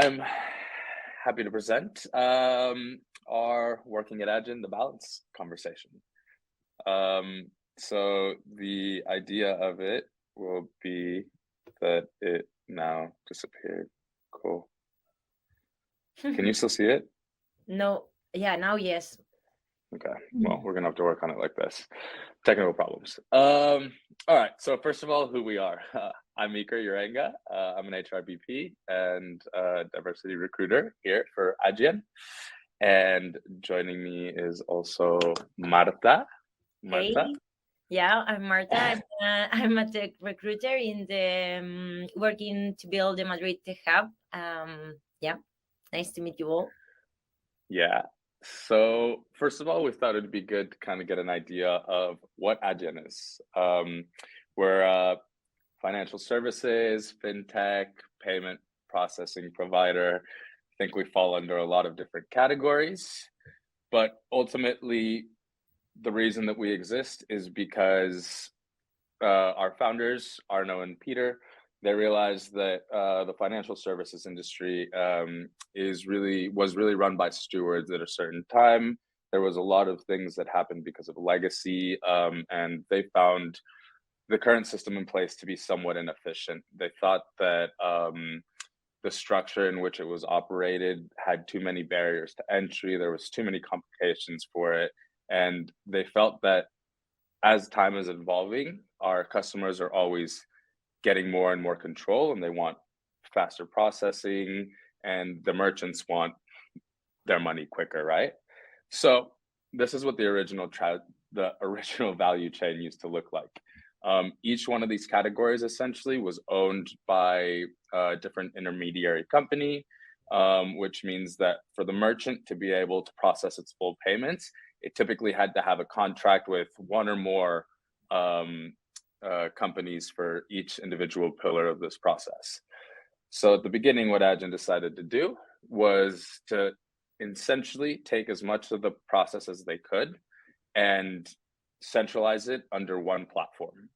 I'm happy to present our working at Adyen, the balance conversation. Um, so the idea of it will be that it now disappeared. Cool. Can you still see it? No, yeah, now yes. Okay. Well, we're gonna have to work on it like this. Technical problems. All right. So first of all, who we are. I'm Iker Uranga. I'm an HRBP and diversity recruiter here for Adyen. And joining me is also Marta. Hey, Marta. yeah, I'm Marta. I'm a tech recruiter in the working to build the Madrid Tech Hub. Yeah, nice to meet you all. Yeah. So first of all, we thought it'd be good to kind of get an idea of what Adyen is. We're a financial services, fintech, payment processing provider. I think we fall under a lot of different categories, but ultimately, the reason that we exist is because our founders, Arno and Peter, they realized that the financial services industry was really run by stewards at a certain time. There was a lot of things that happened because of legacy, and they found the current system in place to be somewhat inefficient. They thought that the structure in which it was operated had too many barriers to entry. There was too many complications for it, and they felt that as time is evolving, our customers are always getting more and more control, and they want faster processing, and the merchants want their money quicker, right? So this is what the original value chain used to look like. Each one of these categories essentially was owned by a different intermediary company, which means that for the merchant to be able to process its full payments, it typically had to have a contract with one or more companies for each individual pillar of this process. So at the beginning, what Adyen decided to do was to essentially take as much of the process as they could and centralize it under one platform.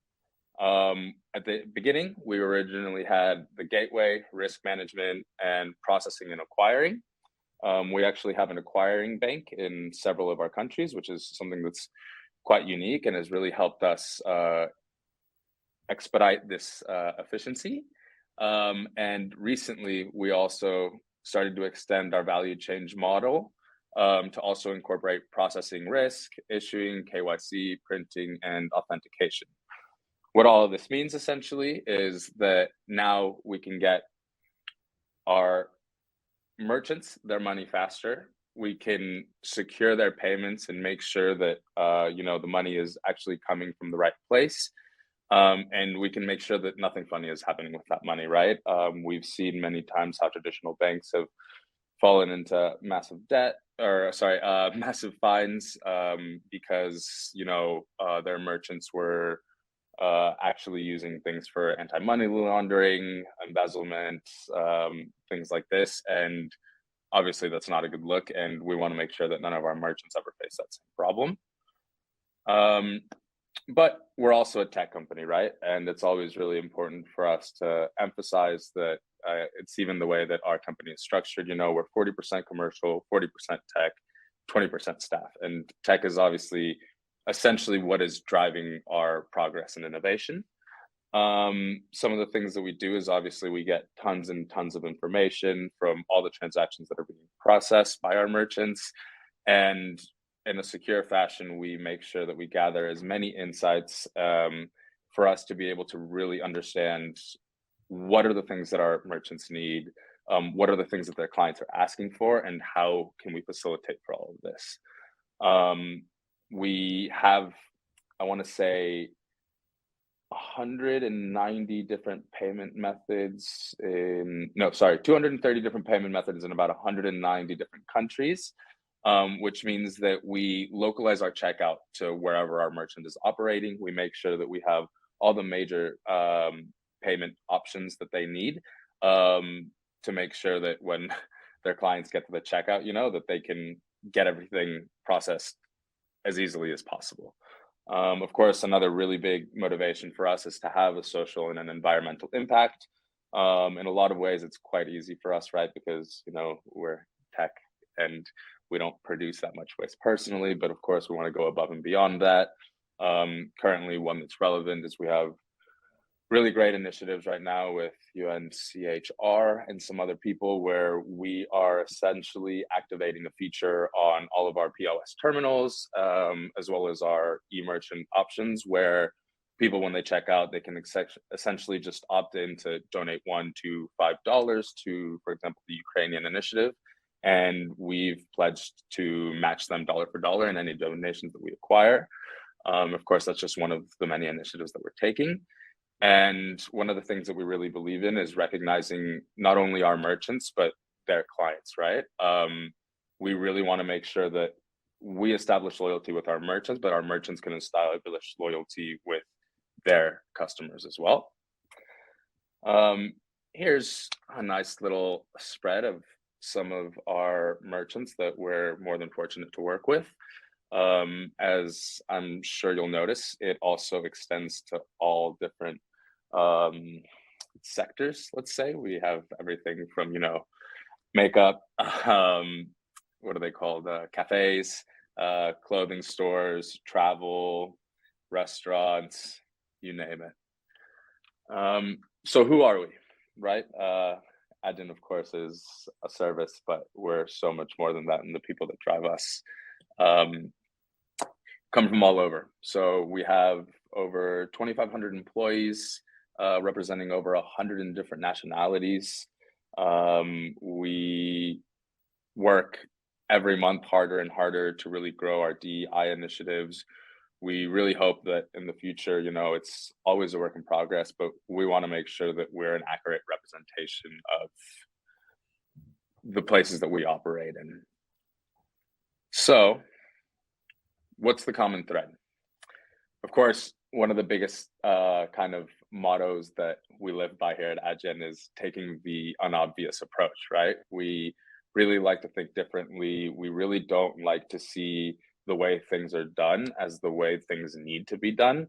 At the beginning, we originally had the gateway, risk management, and processing and acquiring. We actually have an acquiring bank in several of our countries, which is something that's quite unique and has really helped us expedite this efficiency. And recently, we also started to extend our value change model to also incorporate processing risk, issuing, KYC, printing, and authentication. What all of this means essentially is that now we can get our merchants their money faster. We can secure their payments and make sure that the money is actually coming from the right place. And we can make sure that nothing funny is happening with that money, right? We've seen many times how traditional banks have fallen into massive debt, or sorry, massive fines because their merchants were actually using things for anti-money laundering, embezzlement, things like this. And obviously that's not a good look. And we want to make sure that none of our merchants ever face that same problem. But we're also a tech company, right? And it's always really important for us to emphasize that it's even the way that our company is structured. We're 40% commercial, 40% tech, 20% staff. And tech is obviously essentially what is driving our progress and innovation. Some of the things that we do is obviously we get tons and tons of information from all the transactions that are being processed by our merchants. And in a secure fashion, we make sure that we gather as many insights for us to be able to really understand what are the things that our merchants need, what are the things that their clients are asking for, and how can we facilitate for all of this. We have, I want to say, 190 different payment methods 230 different payment methods in about 190 different countries. Which means that we localize our checkout to wherever our merchant is operating. We make sure that we have all the major payment options that they need to make sure that when their clients get to the checkout, that they can get everything processed as easily as possible. Of course, another really big motivation for us is to have a social and an environmental impact. In a lot of ways, it's quite easy for us, right? Because, we're tech and we don't produce that much waste personally, but of course, we want to go above and beyond that. Currently, one that's relevant is we have really great initiatives right now with UNCHR and some other people where we are essentially activating a feature on all of our POS terminals, as well as our e-merchant options, where people, when they check out, they can essentially just opt in to donate $1 to $5 to, for example, the Ukrainian initiative. And we've pledged to match them dollar for dollar in any donations that we acquire. Of course, that's just one of the many initiatives that we're taking. And one of the things that we really believe in is recognizing not only our merchants, but their clients, right? We really want to make sure that we establish loyalty with our merchants, but our merchants can establish loyalty with their customers as well. Here's a nice little spread of some of our merchants that we're more than fortunate to work with. As I'm sure you'll notice, it also extends to all different sectors. Let's say we have everything from makeup, what are they called, cafes, clothing stores, travel, restaurants, you name it. So who are we, right? Adyen, of course, is a service, but we're so much more than that, and the people that drive us come from all over. So we have over 2,500 employees, representing over 100 different nationalities. We work every month harder and harder to really grow our DEI initiatives. We really hope that in the future, it's always a work in progress, but we want to make sure that we're an accurate representation of the places that we operate in. So, what's the common thread? Of course, one of the biggest kind of mottos that we live by here at Adyen is taking the unobvious approach, right? We really like to think differently. We really don't like to see the way things are done as the way things need to be done.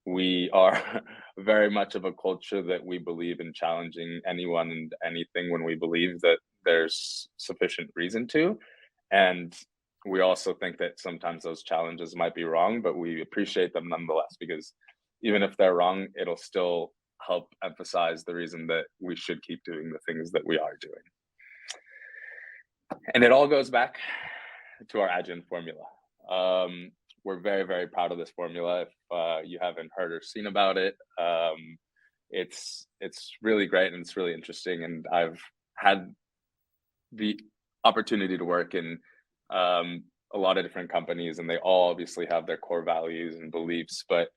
We are very much of a culture that we believe in challenging anyone and anything when we believe that there's sufficient reason to. And we also think that sometimes those challenges might be wrong, but we appreciate them nonetheless, because even if they're wrong, it'll still help emphasize the reason that we should keep doing the things that we are doing. And it all goes back to our Adyen formula. We're very, very proud of this formula. If you haven't heard or seen about it, it's really great and it's really interesting. And I've had the opportunity to work in a lot of different companies, and they all obviously have their core values and beliefs. But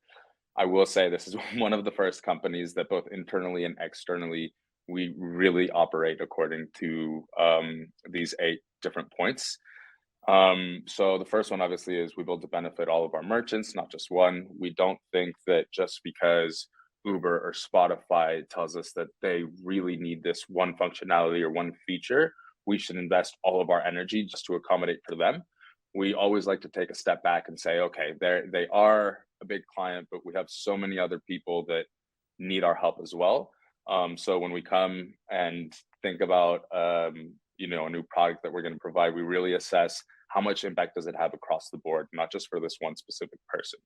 I will say this is one of the first companies that both internally and externally, we really operate according to these 8 different points. So the first one obviously is we build to benefit all of our merchants, not just one. We don't think that just because Uber or Spotify tells us that they really need this one functionality or one feature, we should invest all of our energy just to accommodate for them. We always like to take a step back and say, okay, they are a big client, but we have so many other people that need our help as well. So when we come and think about a new product that we're going to provide, we really assess how much impact does it have across the board, not just for this one specific person.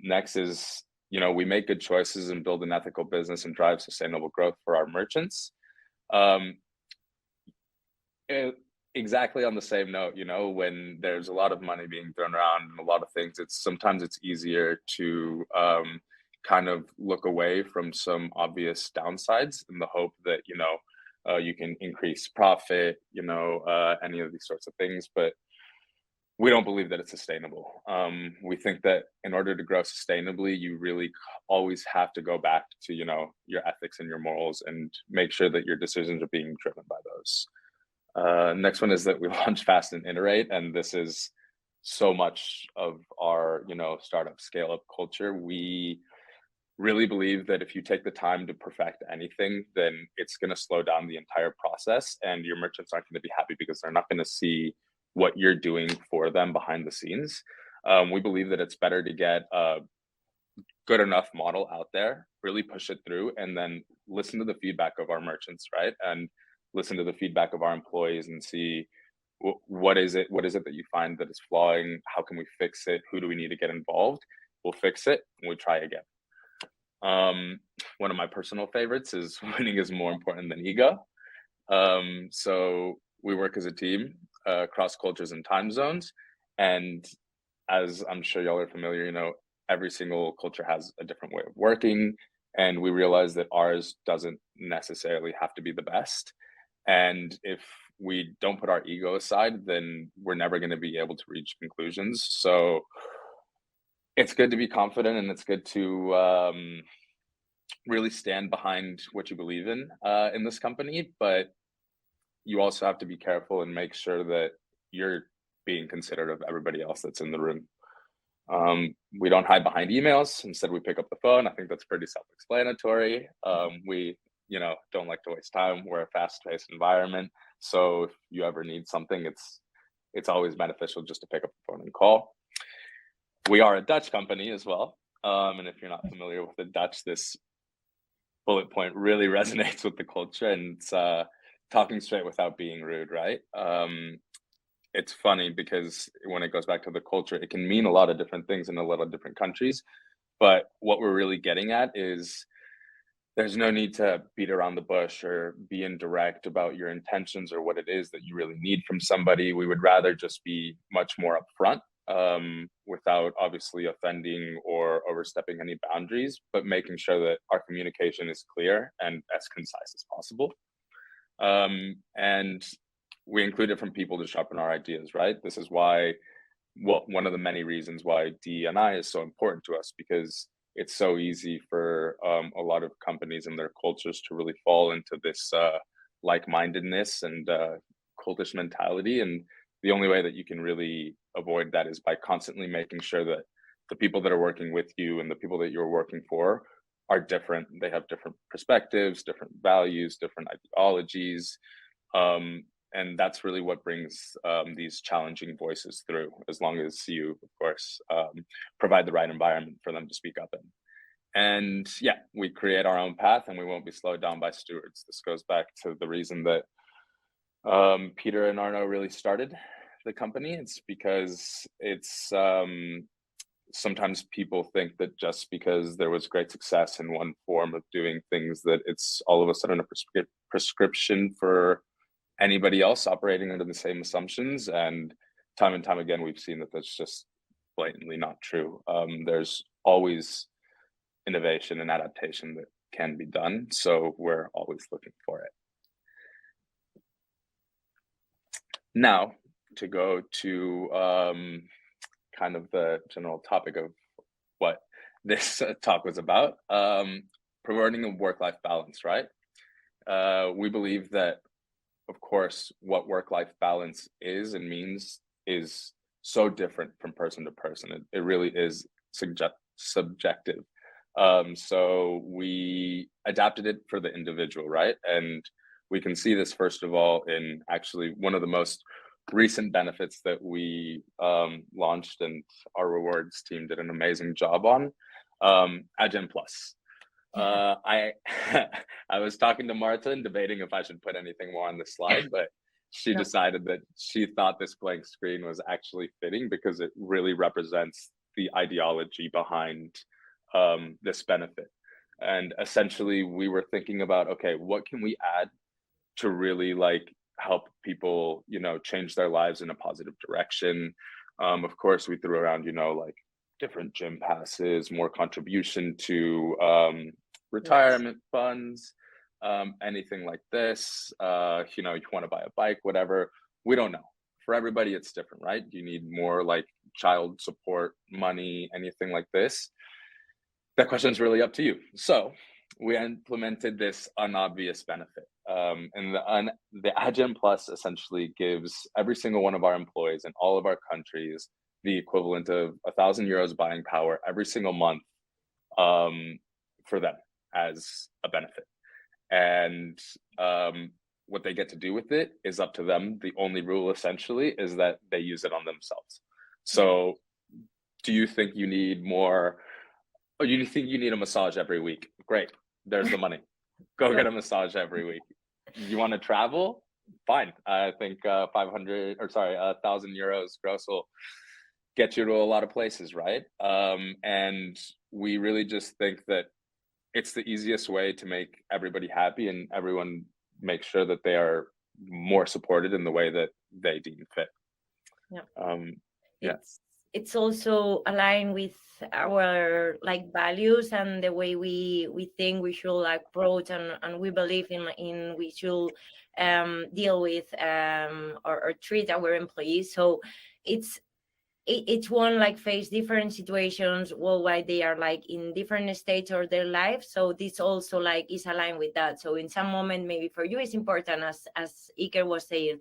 Next is, we make good choices and build an ethical business and drive sustainable growth for our merchants. Exactly on the same note, when there's a lot of money being thrown around and a lot of things, sometimes it's easier to kind of look away from some obvious downsides in the hope that, you can increase profit, any of these sorts of things, but we don't believe that it's sustainable. We think that in order to grow sustainably, you really always have to go back to, your ethics and your morals and make sure that your decisions are being driven by those. Next one is that we launch fast and iterate, and this is so much of our, startup scale up culture. We really believe that if you take the time to perfect anything, then it's going to slow down the entire process, and your merchants aren't going to be happy because they're not going to see what you're doing for them behind the scenes. We believe that it's better to get a good enough model out there, really push it through, and then listen to the feedback of our merchants, right? And listen to the feedback of our employees and see what is it that you find that is flawing? How can we fix it? Who do we need to get involved? We'll fix it and we try again. One of my personal favorites is winning is more important than ego. So we work as a team across cultures and time zones. And as I'm sure y'all are familiar, every single culture has a different way of working. And we realize that ours doesn't necessarily have to be the best. And if we don't put our ego aside, then we're never going to be able to reach conclusions. So it's good to be confident, and it's good to really stand behind what you believe in this company. But you also have to be careful and make sure that you're being considerate of everybody else that's in the room. We don't hide behind emails. Instead, we pick up the phone. I think that's pretty self-explanatory. We, don't like to waste time. We're a fast-paced environment. So if you ever need something, it's always beneficial just to pick up the phone and call. We are a Dutch company as well. And if you're not familiar with the Dutch, this bullet point really resonates with the culture, and it's talking straight without being rude, right? It's funny because when it goes back to the culture, it can mean a lot of different things in a lot of different countries. But what we're really getting at is there's no need to beat around the bush or be indirect about your intentions or what it is that you really need from somebody. We would rather just be much more upfront without obviously offending or overstepping any boundaries, but making sure that our communication is clear and as concise as possible. And we include different people to sharpen our ideas, right? This is why, one of the many reasons why DE&I is so important to us, because it's so easy for a lot of companies and their cultures to really fall into this like-mindedness and cultish mentality. And the only way that you can really avoid that is by constantly making sure that the people that are working with you and the people that you're working for are different. They have different perspectives, different values, different ideologies. And that's really what brings these challenging voices through, as long as you, of course, provide the right environment for them to speak up in. And yeah, we create our own path, and we won't be slowed down by stewards. This goes back to the reason that Peter and Arno really started the company. It's because it's sometimes people think that just because there was great success in one form of doing things, that it's all of a sudden a prescription for anybody else operating under the same assumptions. And time again, we've seen that that's just blatantly not true. There's always innovation and adaptation that can be done. So we're always looking for it. Now, to go to kind of the general topic of what this talk was about, promoting a work-life balance, right? We believe that, of course, what work-life balance is and means is so different from person to person. It really is subjective. So we adapted it for the individual, right? And we can see this, first of all, in actually one of the most recent benefits that we launched, and our rewards team did an amazing job on, Adyen Plus. I was talking to Marta and debating if I should put anything more on the slide, but she decided that she thought this blank screen was actually fitting because it really represents the ideology behind this benefit. And essentially, we were thinking about, okay, what can we add to really help people, change their lives in a positive direction? Of course, we threw around, different gym passes, more contribution to retirement funds, anything like this. You want to buy a bike, whatever. We don't know. For everybody, it's different, right? You need more child support money, anything like this. That question is really up to you. So we implemented this unobvious benefit. And the Adyen Plus essentially gives every single one of our employees in all of our countries the equivalent of 1,000 euros buying power every single month for them as a benefit. And what they get to do with it is up to them. The only rule essentially is that they use it on themselves. So do you think you need more Oh, you think you need a massage every week? Great. There's the money. Go So get a massage every week. You want to travel? Fine. I think 500 or sorry, 1,000 euros gross will get you to a lot of places, right? And we really just think that it's the easiest way to make everybody happy and everyone make sure that they are more supported in the way that they deem fit. yeah, Um, yeah. it's also aligned with our like values and the way we think we should like approach, and we believe in we should deal with or treat our employees. So it's each one like face different situations worldwide. They are like in different states of their life, so this also like is aligned with that. So in some moment maybe for you it's important, as Iker was saying,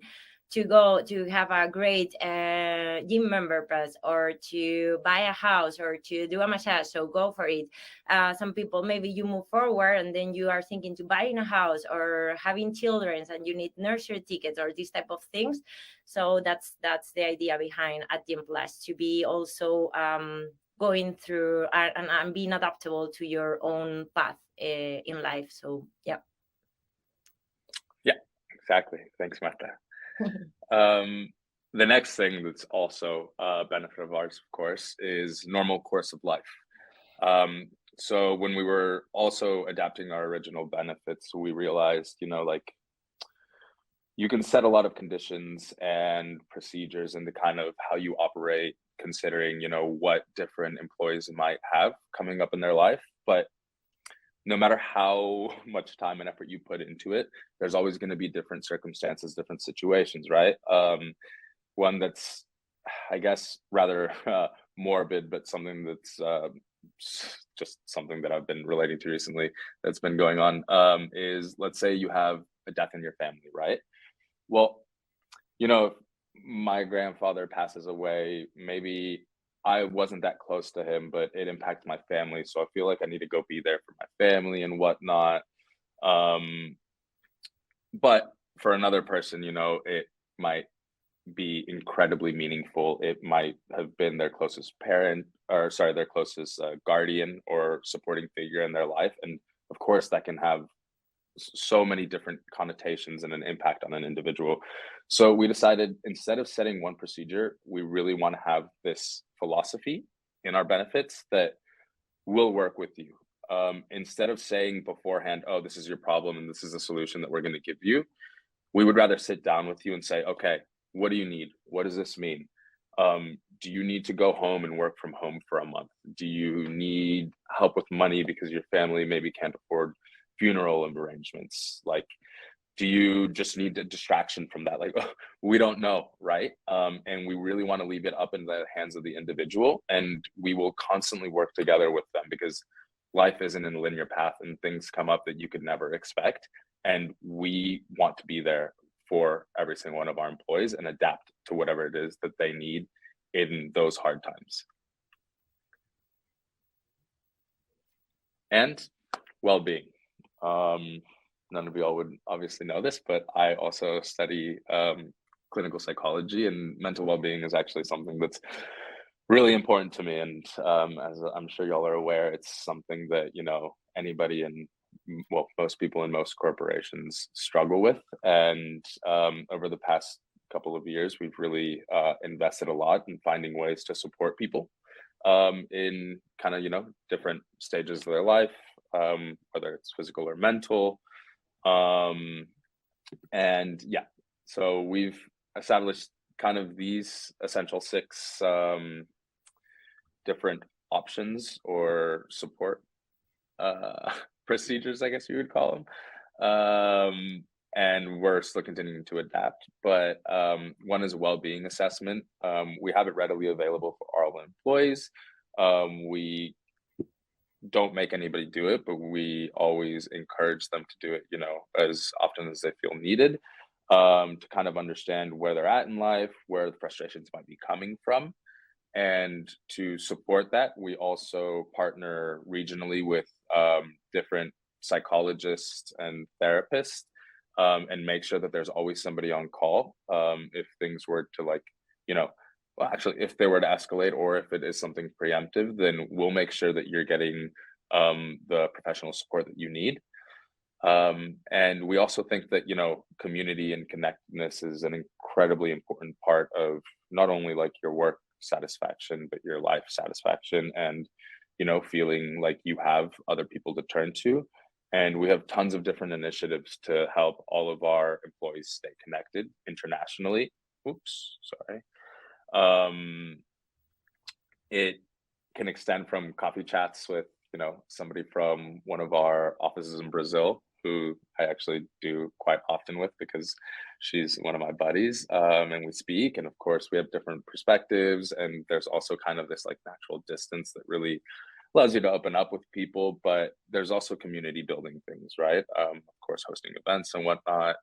to go to have a great gym member pass, or to buy a house, or to do a massage, so go for it. Some people, maybe you move forward and then you are thinking to buying a house or having children and you need nursery tickets or these type of things. So that's the idea behind Adyen Plus, to be also going through and being adaptable to your own path in life. So yeah. Yeah, exactly. Thanks, Marta. The next thing that's also a benefit of ours, of course, is normal course of life. So when we were also adapting our original benefits, we realized, like you can set a lot of conditions and procedures into kind of how you operate, considering, what different employees might have coming up in their life. But no matter how much time and effort you put into it, there's always going to be different circumstances, different situations, right? One that's, I guess, rather morbid, but something that's just something that I've been relating to recently that's been going on, is, let's say you have a death in your family, right? Well, if my grandfather passes away, maybe I wasn't that close to him, but it impacted my family. So I feel like I need to go be there for my family and whatnot. Um, but for another person, it might be incredibly meaningful. It might have been their closest parent, or sorry, their closest guardian or supporting figure in their life. And of course, that can have so many different connotations and an impact on an individual. So we decided, instead of setting one procedure, we really want to have this philosophy in our benefits that will work with you. Instead of saying beforehand, oh, this is your problem and this is the solution that we're going to give you, we would rather sit down with you and say, okay, what do you need? What does this mean? Do you need to go home and work from home for a month? Do you need help with money because your family maybe can't afford funeral arrangements? Like, do you just need a distraction from that? Like, we don't know, right? And we really want to leave it up in the hands of the individual, and we will constantly work together with them, because life isn't in a linear path and things come up that you could never expect. And we want to be there for every single one of our employees and adapt to whatever it is that they need in those hard times. And well-being. None of you all would obviously know this, but I also study clinical psychology, and mental well-being is actually something that's really important to me. And as I'm sure y'all are aware, it's something that, anybody in, well, most people in most corporations struggle with. And over the past couple of years, we've really invested a lot in finding ways to support people in kind of, different stages of their life, whether it's physical or mental. And yeah, so we've established kind of these essential 6 different options or support procedures, I guess you would call them. And we're still continuing to adapt. But one is a well-being assessment. We have it readily available for all employees. We don't make anybody do it, but we always encourage them to do it, as often as they feel needed, to kind of understand where they're at in life, where the frustrations might be coming from. And to support that, we also partner regionally with different psychologists and therapists, and make sure that there's always somebody on call if things were to, like, well, actually, if they were to escalate or if it is something preemptive, then we'll make sure that you're getting the professional support that you need. And we also think that, community and connectedness is an incredibly important part of not only like your work satisfaction, but your life satisfaction and, feeling like you have other people to turn to. And we have tons of different initiatives to help all of our employees stay connected internationally. Oops, sorry. Um, it can extend from coffee chats with, somebody from one of our offices in Brazil, who I actually do quite often with because she's one of my buddies. And we speak, and of course, we have different perspectives. And there's also kind of this like natural distance that really allows you to open up with people. But there's also community building things, right? Of course, hosting events and whatnot.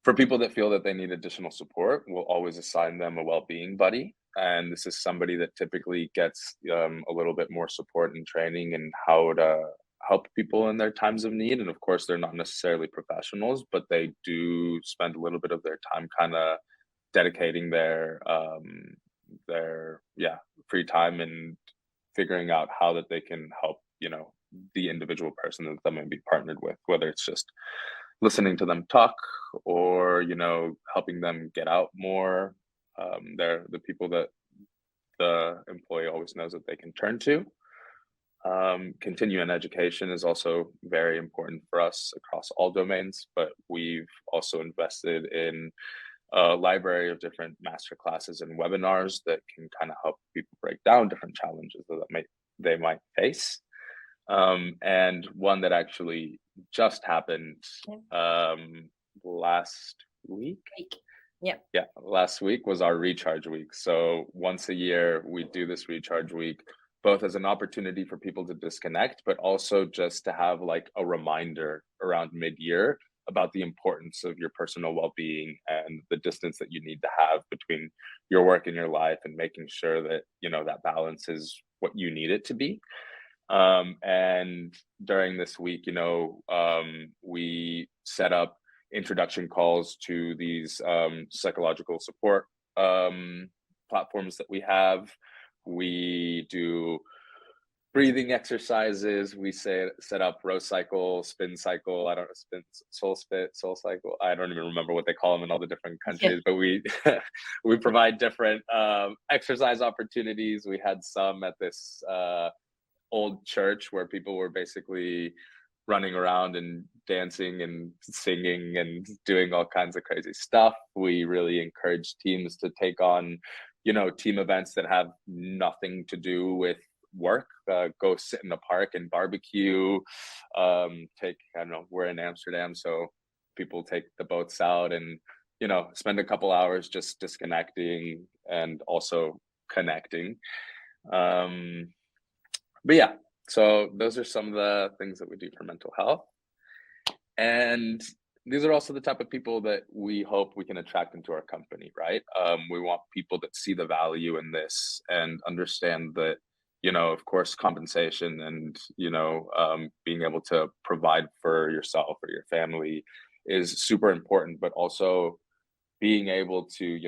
For people that feel that they need additional support, we'll always assign them a well-being buddy. And this is somebody that typically gets a little bit more support and training in how to help people in their times of need. And of course, they're not necessarily professionals, but they do spend a little bit of their time kind of dedicating their free time and figuring out how that they can help, the individual person that they may be partnered with, whether it's just listening to them talk or helping them get out more. They're the people that the employee always knows that they can turn to. Continuing education is also very important for us across all domains, but we've also invested in a library of different master classes and webinars that can kind of help people break down different challenges that they might face. And one that actually just happened last week. Yeah. Yeah, last week was our recharge week. So once a year, we do this recharge week, both as an opportunity for people to disconnect, but also just to have like a reminder around mid-year about the importance of your personal well-being and the distance that you need to have between your work and your life, and making sure that, that balance is what you need it to be. And during this week, we set up introduction calls to these psychological support platforms that we have. We do breathing exercises. We set up row cycle, spin cycle. I don't know, soul cycle. I don't even remember what they call them in all the different countries. But we we provide different exercise opportunities. We had some at this old church where people were basically running around and dancing and singing and doing all kinds of crazy stuff. We really encourage teams to take on, team events that have nothing to do with work. Go sit in the park and barbecue. I don't know, we're in Amsterdam, so people take the boats out and, spend a couple hours just disconnecting and also connecting. But yeah, so those are some of the things that we do for mental health. And these are also the type of people that we hope we can attract into our company, right? We want people that see the value in this and understand that, of course, compensation and, being able to provide for yourself or your family is super important, but also being able to,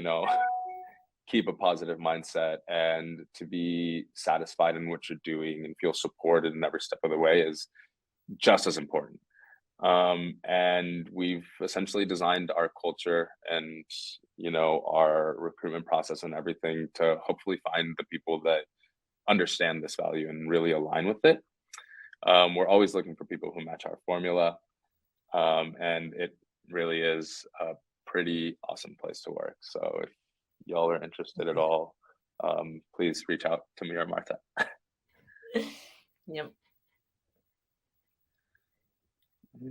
keep a positive mindset and to be satisfied in what you're doing and feel supported in every step of the way is just as important. And we've essentially designed our culture and, our recruitment process and everything to hopefully find the people that understand this value and really align with it. We're always looking for people who match our formula. And it really is a pretty awesome place to work. So if y'all are interested at all, please reach out to me or Martha. Yep.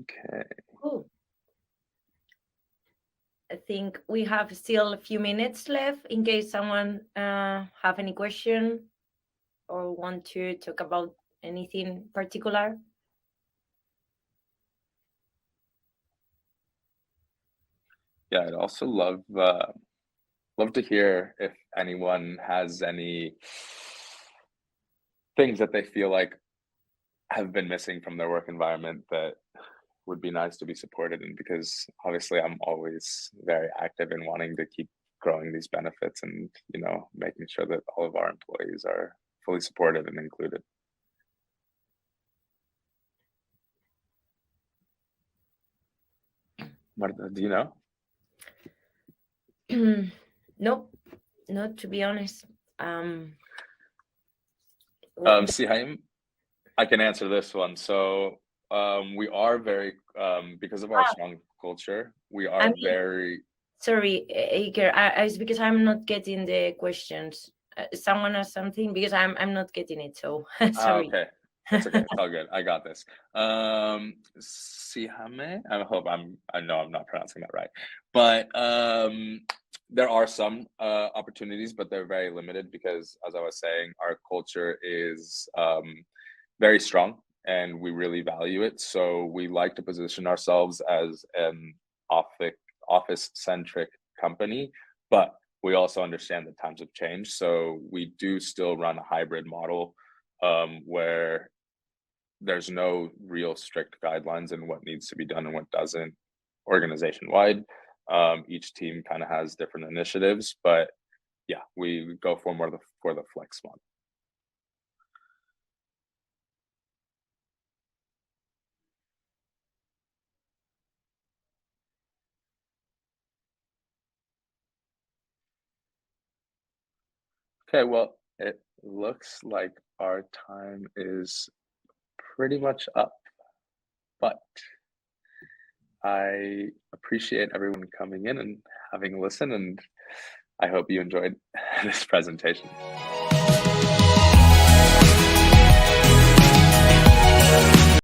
Okay. Cool. I think we have still a few minutes left in case someone have any question or want to talk about anything particular. Yeah, I'd also love to hear if anyone has any things that they feel like have been missing from their work environment that would be nice to be supported in, because obviously I'm always very active in wanting to keep growing these benefits and, making sure that all of our employees are fully supported and included. Marta, do you know? Nope, not to be honest. See, I can answer this one. So we are very, because of our strong culture, we I are mean, very. sorry, Iker, it's because I'm not getting the questions. Someone has something because I'm not getting it. So sorry. Okay. It's okay. It's all good. I got this. Sihame. I know I'm not pronouncing that right. But there are some opportunities, but they're very limited because, as I was saying, our culture is very strong and we really value it. So we like to position ourselves as an office-centric company, but we also understand that times have changed. So we do still run a hybrid model where there's no real strict guidelines in what needs to be done and what doesn't organization wide. Each team kind of has different initiatives, but yeah, we go for more for the flex model. Okay, well, it looks like our time is pretty much up, but I appreciate everyone coming in and having a listen, and I hope you enjoyed this presentation.